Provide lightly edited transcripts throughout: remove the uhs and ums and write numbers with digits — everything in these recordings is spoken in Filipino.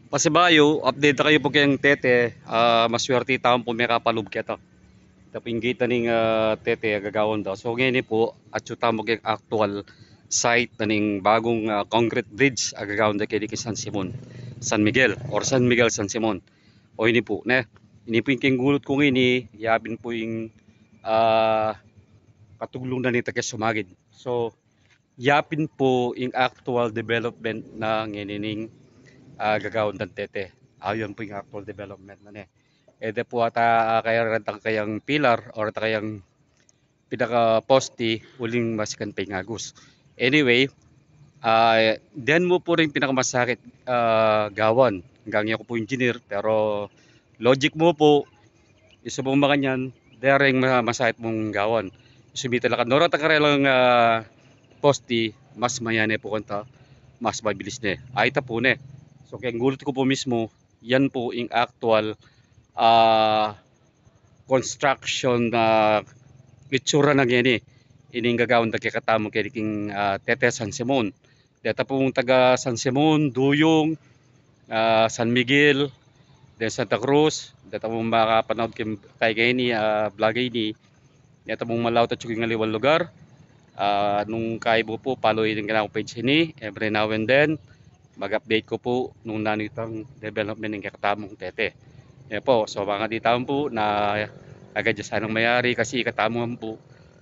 Pasibayo, update na kayo po kayang tete, maswerte taon po may kapalub kita. Tapos kita ning tete agagawon daw. So ngayon po, at yung tamo kayang actual site na ning bagong concrete bridge agagawon da kay San Simon, San Miguel or San Miguel San Simon. O ini po, ne. Ini po yung kinggulot ko ini, yabin po yung katulong na nito kay sumagid. So, yapin po yung actual development na nginining gagawin ng tete. Ayun po yung actual development na ne. Ede po ata kaya rentang kayang pilar or kayang pinaka poste uling masikan pingagus. Anyway, then mo po rin pinakamasakit gawan. Hanggang ako po engineer pero logic mo po isa pong makanyan daring masakit mong gawan. Sumita lang ka. Nora takarelang poste mas mayane po kanta mas mabilis ne. Ay ta po ne. So kaya gulot ko po mismo, yan po yung actual uh, construction na itsura na gani. Ining gagawin na kikatamo kay king Tete San Simon. Deta pong taga San Simon, Duyong, San Miguel, de Santa Cruz. Deta pong makapanood kay gani vlog ini. Deta pong malaw ta chuking ngaliwal lugar. Nung kaibo po, follow yung kanang page ini every now and then mag-update ko po nung nanitang development ng katamong tete. Yan po, so mga di tamo po na agad sa anong mayari kasi katamong po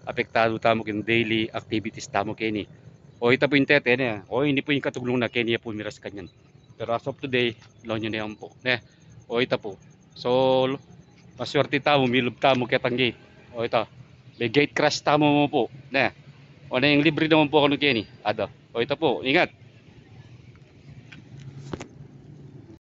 apektado tamo kin daily activities tamo kini. O ito po yung tete na, o hindi po yung katuglong na kenya po miras kanyan. Pero as of today, loan nyo na yan po. Ne? O ito po. So, maswerte tamo, milub tamo kitang gate. O ito, may gate crash tamo mo po. Ne? O na yung libre naman po ako ng kini. Ada. O ito po, ingat.